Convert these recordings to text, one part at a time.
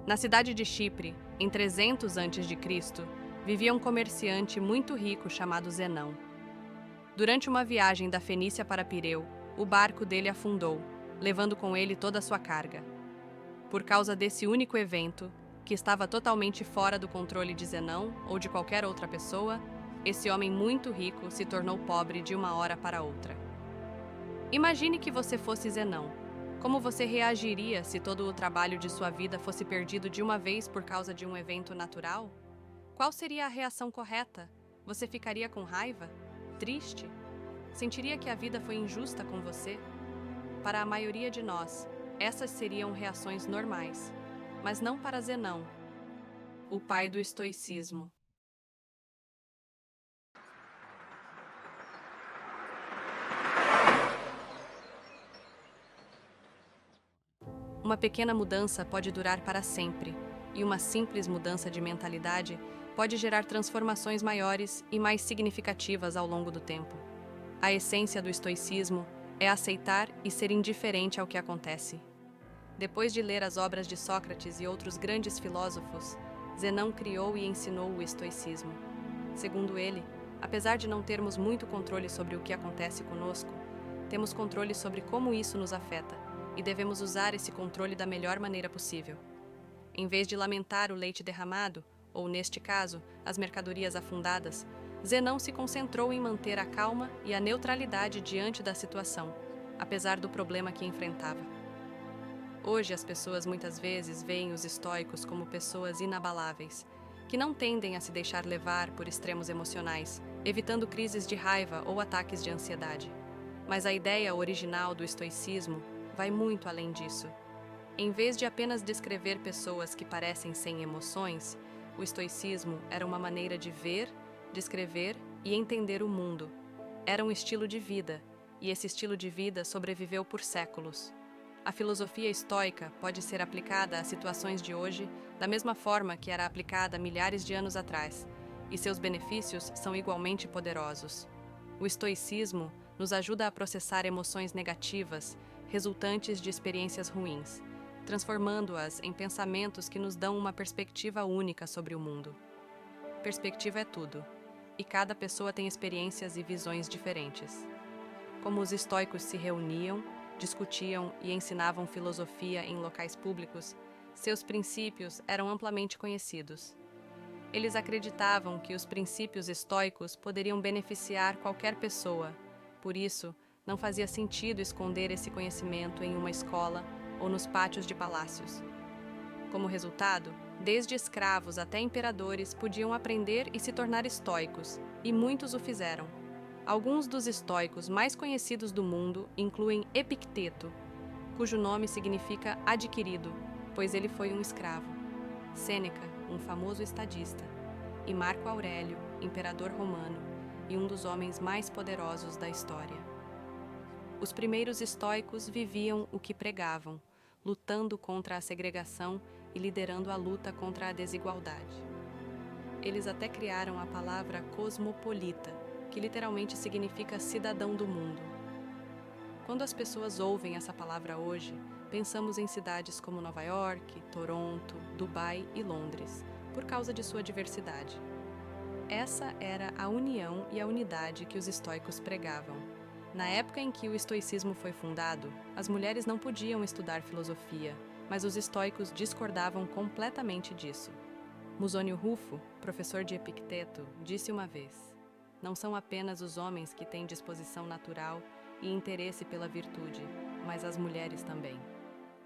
Na cidade de Chipre, em 300 a.C., vivia um comerciante muito rico chamado Zenão. Durante uma viagem da Fenícia para Pireu, o barco dele afundou, levando com ele toda a sua carga. Por causa desse único evento, que estava totalmente fora do controle de Zenão ou de qualquer outra pessoa, esse homem muito rico se tornou pobre de uma hora para outra. Imagine que você fosse Zenão. Como você reagiria se todo o trabalho de sua vida fosse perdido de uma vez por causa de um evento natural? Qual seria a reação correta? Você ficaria com raiva? Triste? Sentiria que a vida foi injusta com você? Para a maioria de nós, essas seriam reações normais, mas não para Zenão, o pai do estoicismo. Uma pequena mudança pode durar para sempre, e uma simples mudança de mentalidade pode gerar transformações maiores e mais significativas ao longo do tempo. A essência do estoicismo é aceitar e ser indiferente ao que acontece. Depois de ler as obras de Sócrates e outros grandes filósofos, Zenão criou e ensinou o estoicismo. Segundo ele, apesar de não termos muito controle sobre o que acontece conosco, temos controle sobre como isso nos afeta, e devemos usar esse controle da melhor maneira possível. Em vez de lamentar o leite derramado, ou neste caso, as mercadorias afundadas, Zenão se concentrou em manter a calma e a neutralidade diante da situação, apesar do problema que enfrentava. Hoje as pessoas muitas vezes veem os estoicos como pessoas inabaláveis, que não tendem a se deixar levar por extremos emocionais, evitando crises de raiva ou ataques de ansiedade. Mas a ideia original do estoicismo vai muito além disso. Em vez de apenas descrever pessoas que parecem sem emoções, o estoicismo era uma maneira de ver, descrever e entender o mundo. Era um estilo de vida, e esse estilo de vida sobreviveu por séculos. A filosofia estoica pode ser aplicada às situações de hoje da mesma forma que era aplicada milhares de anos atrás, e seus benefícios são igualmente poderosos. O estoicismo nos ajuda a processar emoções negativas resultantes de experiências ruins, transformando-as em pensamentos que nos dão uma perspectiva única sobre o mundo. Perspectiva é tudo, e cada pessoa tem experiências e visões diferentes. Como os estoicos se reuniam, discutiam e ensinavam filosofia em locais públicos, seus princípios eram amplamente conhecidos. Eles acreditavam que os princípios estoicos poderiam beneficiar qualquer pessoa, por isso, não fazia sentido esconder esse conhecimento em uma escola ou nos pátios de palácios. Como resultado, desde escravos até imperadores podiam aprender e se tornar estoicos, e muitos o fizeram. Alguns dos estoicos mais conhecidos do mundo incluem Epicteto, cujo nome significa adquirido, pois ele foi um escravo, Sêneca, um famoso estadista, e Marco Aurélio, imperador romano, e um dos homens mais poderosos da história. Os primeiros estoicos viviam o que pregavam, lutando contra a segregação e liderando a luta contra a desigualdade. Eles até criaram a palavra cosmopolita, que literalmente significa cidadão do mundo. Quando as pessoas ouvem essa palavra hoje, pensamos em cidades como Nova York, Toronto, Dubai e Londres, por causa de sua diversidade. Essa era a união e a unidade que os estoicos pregavam. Na época em que o estoicismo foi fundado, as mulheres não podiam estudar filosofia, mas os estoicos discordavam completamente disso. Musônio Rufo, professor de Epicteto, disse uma vez: "Não são apenas os homens que têm disposição natural e interesse pela virtude, mas as mulheres também.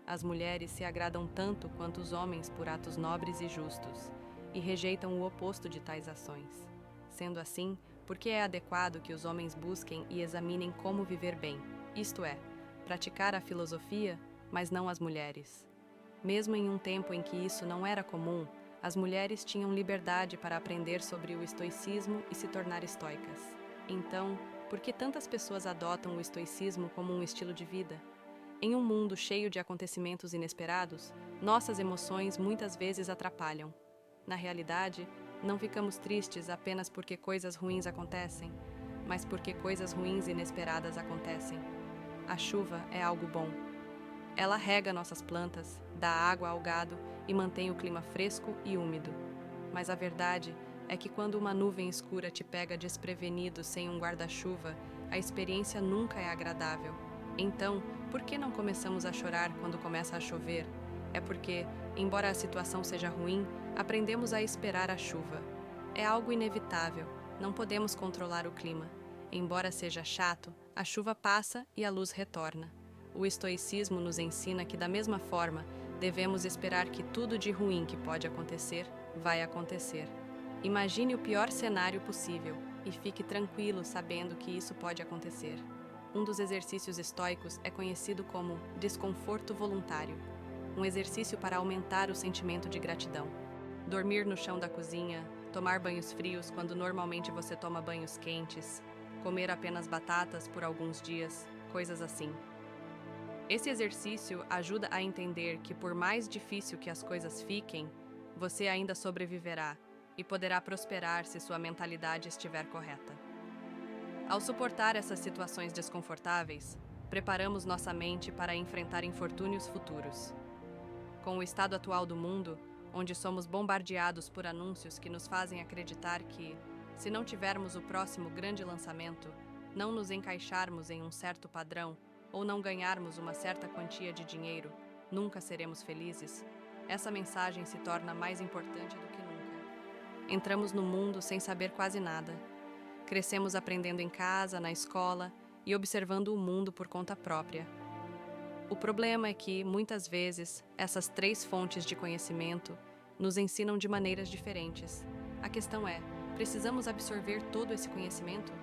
As mulheres se agradam tanto quanto os homens por atos nobres e justos, e rejeitam o oposto de tais ações. Sendo assim, por que é adequado que os homens busquem e examinem como viver bem, isto é, praticar a filosofia, mas não as mulheres? Mesmo em um tempo em que isso não era comum, as mulheres tinham liberdade para aprender sobre o estoicismo e se tornar estoicas. Então, por que tantas pessoas adotam o estoicismo como um estilo de vida? Em um mundo cheio de acontecimentos inesperados, nossas emoções muitas vezes atrapalham. Na realidade, não ficamos tristes apenas porque coisas ruins acontecem, mas porque coisas ruins e inesperadas acontecem. A chuva é algo bom. Ela rega nossas plantas, dá água ao gado e mantém o clima fresco e úmido. Mas a verdade é que quando uma nuvem escura te pega desprevenido sem um guarda-chuva, a experiência nunca é agradável. Então, por que não começamos a chorar quando começa a chover? É porque, embora a situação seja ruim, aprendemos a esperar a chuva. É algo inevitável, não podemos controlar o clima. Embora seja chato, a chuva passa e a luz retorna. O estoicismo nos ensina que, da mesma forma, devemos esperar que tudo de ruim que pode acontecer, vai acontecer. Imagine o pior cenário possível e fique tranquilo sabendo que isso pode acontecer. Um dos exercícios estoicos é conhecido como desconforto voluntário, um exercício para aumentar o sentimento de gratidão. Dormir no chão da cozinha, tomar banhos frios quando normalmente você toma banhos quentes, comer apenas batatas por alguns dias, coisas assim. Esse exercício ajuda a entender que, por mais difícil que as coisas fiquem, você ainda sobreviverá e poderá prosperar se sua mentalidade estiver correta. Ao suportar essas situações desconfortáveis, preparamos nossa mente para enfrentar infortúnios futuros. Com o estado atual do mundo, onde somos bombardeados por anúncios que nos fazem acreditar que, se não tivermos o próximo grande lançamento, não nos encaixarmos em um certo padrão ou não ganharmos uma certa quantia de dinheiro, nunca seremos felizes, essa mensagem se torna mais importante do que nunca. Entramos no mundo sem saber quase nada. Crescemos aprendendo em casa, na escola e observando o mundo por conta própria. O problema é que, muitas vezes, essas 3 fontes de conhecimento nos ensinam de maneiras diferentes. A questão é, precisamos absorver todo esse conhecimento?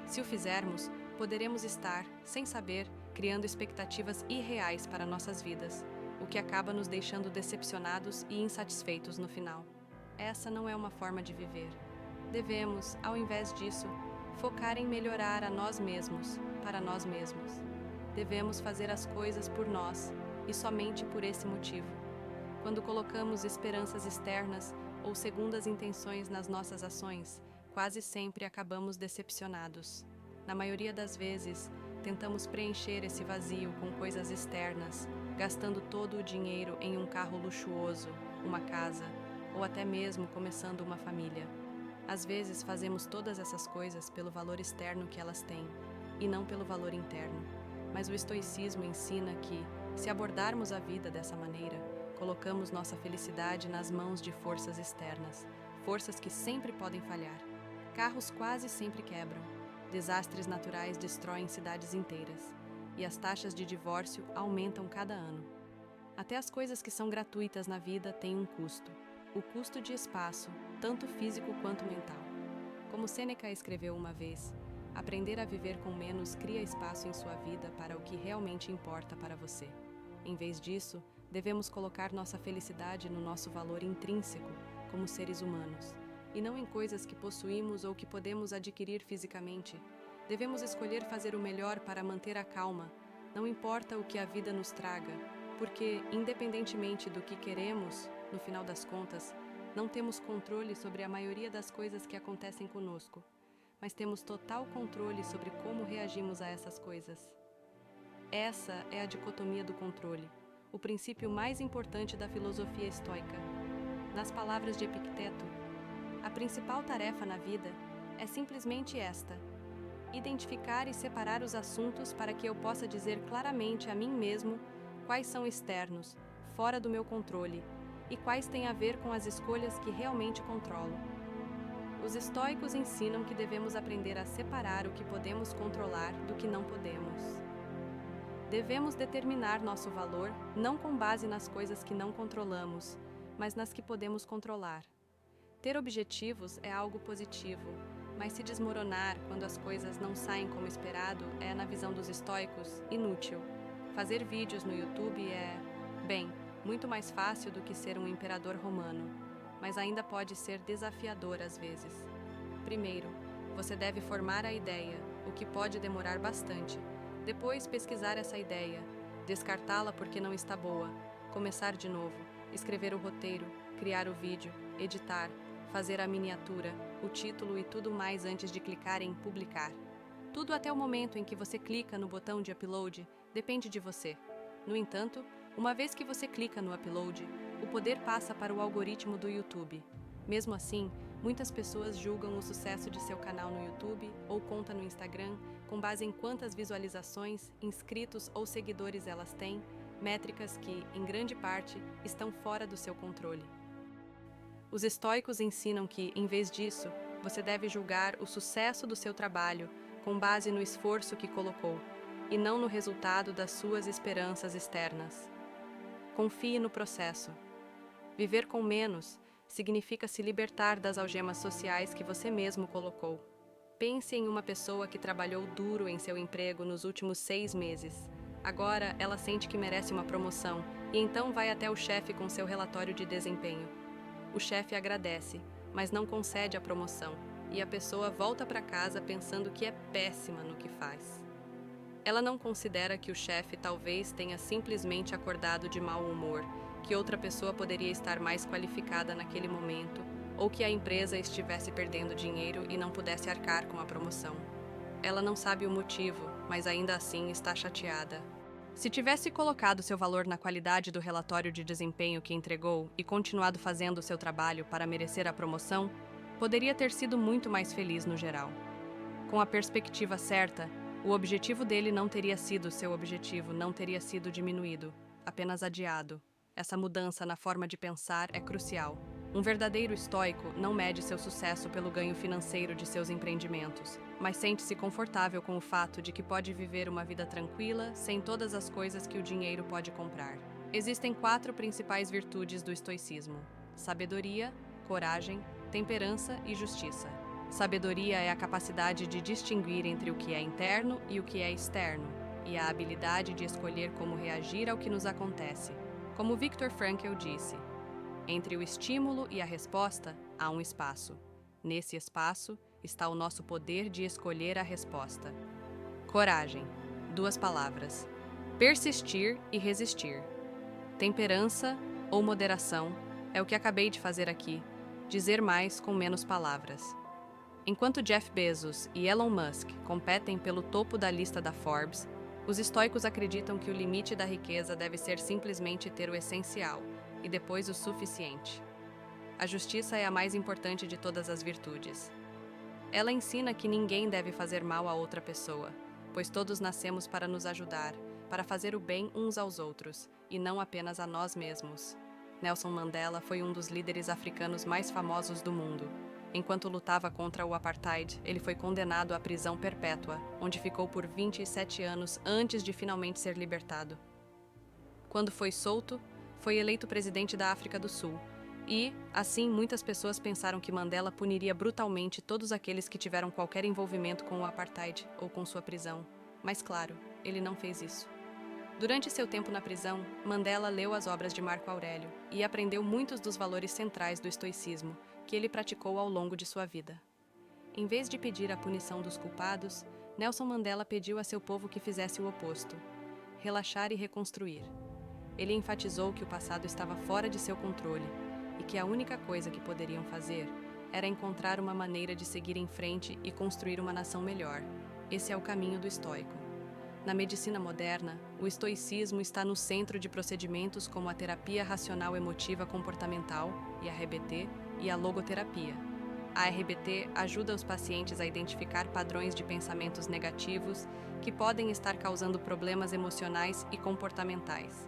Se o fizermos, poderemos estar, sem saber, criando expectativas irreais para nossas vidas, o que acaba nos deixando decepcionados e insatisfeitos no final. Essa não é uma forma de viver. Devemos, ao invés disso, focar em melhorar a nós mesmos, para nós mesmos. Devemos fazer as coisas por nós, e somente por esse motivo. Quando colocamos esperanças externas ou segundas intenções nas nossas ações, quase sempre acabamos decepcionados. Na maioria das vezes, tentamos preencher esse vazio com coisas externas, gastando todo o dinheiro em um carro luxuoso, uma casa, ou até mesmo começando uma família. Às vezes fazemos todas essas coisas pelo valor externo que elas têm, e não pelo valor interno. Mas o estoicismo ensina que, se abordarmos a vida dessa maneira, colocamos nossa felicidade nas mãos de forças externas, forças que sempre podem falhar. Carros quase sempre quebram, desastres naturais destroem cidades inteiras, e as taxas de divórcio aumentam cada ano. Até as coisas que são gratuitas na vida têm um custo. O custo de espaço, tanto físico quanto mental. Como Sêneca escreveu uma vez, aprender a viver com menos cria espaço em sua vida para o que realmente importa para você. Em vez disso, devemos colocar nossa felicidade no nosso valor intrínseco, como seres humanos, e não em coisas que possuímos ou que podemos adquirir fisicamente. Devemos escolher fazer o melhor para manter a calma, não importa o que a vida nos traga, porque, independentemente do que queremos, no final das contas, não temos controle sobre a maioria das coisas que acontecem conosco, mas temos total controle sobre como reagimos a essas coisas. Essa é a dicotomia do controle, o princípio mais importante da filosofia estoica. Nas palavras de Epicteto, a principal tarefa na vida é simplesmente esta: identificar e separar os assuntos para que eu possa dizer claramente a mim mesmo quais são externos, fora do meu controle, e quais têm a ver com as escolhas que realmente controlo. Os estoicos ensinam que devemos aprender a separar o que podemos controlar do que não podemos. Devemos determinar nosso valor não com base nas coisas que não controlamos, mas nas que podemos controlar. Ter objetivos é algo positivo, mas se desmoronar quando as coisas não saem como esperado é, na visão dos estoicos, inútil. Fazer vídeos no YouTube é, bem, muito mais fácil do que ser um imperador romano, mas ainda pode ser desafiador às vezes. Primeiro, você deve formar a ideia, o que pode demorar bastante. Depois, pesquisar essa ideia, descartá-la porque não está boa, começar de novo, escrever o roteiro, criar o vídeo, editar, fazer a miniatura, o título e tudo mais antes de clicar em publicar. Tudo até o momento em que você clica no botão de upload depende de você. No entanto, uma vez que você clica no upload, o poder passa para o algoritmo do YouTube. Mesmo assim, muitas pessoas julgam o sucesso de seu canal no YouTube ou conta no Instagram com base em quantas visualizações, inscritos ou seguidores elas têm, métricas que, em grande parte, estão fora do seu controle. Os estoicos ensinam que, em vez disso, você deve julgar o sucesso do seu trabalho com base no esforço que colocou, e não no resultado das suas esperanças externas. Confie no processo. Viver com menos significa se libertar das algemas sociais que você mesmo colocou. Pense em uma pessoa que trabalhou duro em seu emprego nos últimos 6 meses. Agora, ela sente que merece uma promoção e então vai até o chefe com seu relatório de desempenho. O chefe agradece, mas não concede a promoção, e a pessoa volta para casa pensando que é péssima no que faz. Ela não considera que o chefe talvez tenha simplesmente acordado de mau humor, que outra pessoa poderia estar mais qualificada naquele momento, ou que a empresa estivesse perdendo dinheiro e não pudesse arcar com a promoção. Ela não sabe o motivo, mas ainda assim está chateada. Se tivesse colocado seu valor na qualidade do relatório de desempenho que entregou e continuado fazendo o seu trabalho para merecer a promoção, poderia ter sido muito mais feliz no geral. Com a perspectiva certa, o objetivo dele não teria sido seu objetivo, não teria sido diminuído, apenas adiado. Essa mudança na forma de pensar é crucial. Um verdadeiro estoico não mede seu sucesso pelo ganho financeiro de seus empreendimentos, mas sente-se confortável com o fato de que pode viver uma vida tranquila sem todas as coisas que o dinheiro pode comprar. Existem 4 principais virtudes do estoicismo: sabedoria, coragem, temperança e justiça. Sabedoria é a capacidade de distinguir entre o que é interno e o que é externo, e a habilidade de escolher como reagir ao que nos acontece. Como Viktor Frankl disse, entre o estímulo e a resposta há um espaço. Nesse espaço está o nosso poder de escolher a resposta. Coragem. 2 palavras. Persistir e resistir. Temperança ou moderação é o que acabei de fazer aqui, dizer mais com menos palavras. Enquanto Jeff Bezos e Elon Musk competem pelo topo da lista da Forbes, os estoicos acreditam que o limite da riqueza deve ser simplesmente ter o essencial e depois o suficiente. A justiça é a mais importante de todas as virtudes. Ela ensina que ninguém deve fazer mal a outra pessoa, pois todos nascemos para nos ajudar, para fazer o bem uns aos outros, e não apenas a nós mesmos. Nelson Mandela foi um dos líderes africanos mais famosos do mundo. Enquanto lutava contra o apartheid, ele foi condenado à prisão perpétua, onde ficou por 27 anos antes de finalmente ser libertado. Quando foi solto, foi eleito presidente da África do Sul, e, assim, muitas pessoas pensaram que Mandela puniria brutalmente todos aqueles que tiveram qualquer envolvimento com o apartheid ou com sua prisão. Mas, claro, ele não fez isso. Durante seu tempo na prisão, Mandela leu as obras de Marco Aurélio e aprendeu muitos dos valores centrais do estoicismo, que ele praticou ao longo de sua vida. Em vez de pedir a punição dos culpados, Nelson Mandela pediu a seu povo que fizesse o oposto: relaxar e reconstruir. Ele enfatizou que o passado estava fora de seu controle e que a única coisa que poderiam fazer era encontrar uma maneira de seguir em frente e construir uma nação melhor. Esse é o caminho do estoico. Na medicina moderna, o estoicismo está no centro de procedimentos como a terapia racional emotiva comportamental, (RBT), e a logoterapia. A RBT ajuda os pacientes a identificar padrões de pensamentos negativos que podem estar causando problemas emocionais e comportamentais.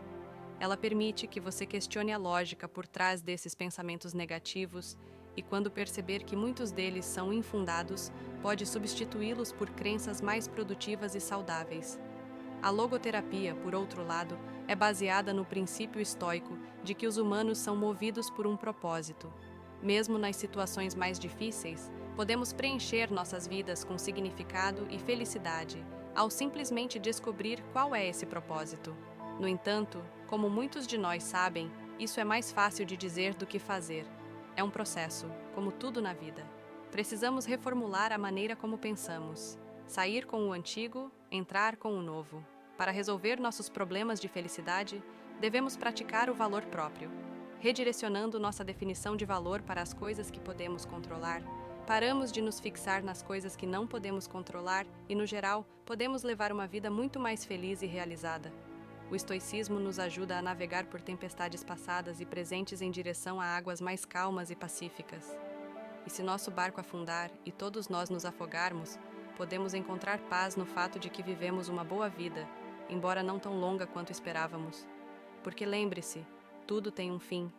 Ela permite que você questione a lógica por trás desses pensamentos negativos e, quando perceber que muitos deles são infundados, pode substituí-los por crenças mais produtivas e saudáveis. A logoterapia, por outro lado, é baseada no princípio estoico de que os humanos são movidos por um propósito. Mesmo nas situações mais difíceis, podemos preencher nossas vidas com significado e felicidade ao simplesmente descobrir qual é esse propósito. No entanto, como muitos de nós sabem, isso é mais fácil de dizer do que fazer. É um processo, como tudo na vida. Precisamos reformular a maneira como pensamos, sair com o antigo, entrar com o novo. Para resolver nossos problemas de felicidade, devemos praticar o valor próprio. Redirecionando nossa definição de valor para as coisas que podemos controlar, paramos de nos fixar nas coisas que não podemos controlar e, no geral, podemos levar uma vida muito mais feliz e realizada. O estoicismo nos ajuda a navegar por tempestades passadas e presentes em direção a águas mais calmas e pacíficas. E se nosso barco afundar e todos nós nos afogarmos, podemos encontrar paz no fato de que vivemos uma boa vida, embora não tão longa quanto esperávamos. Porque lembre-se, tudo tem um fim.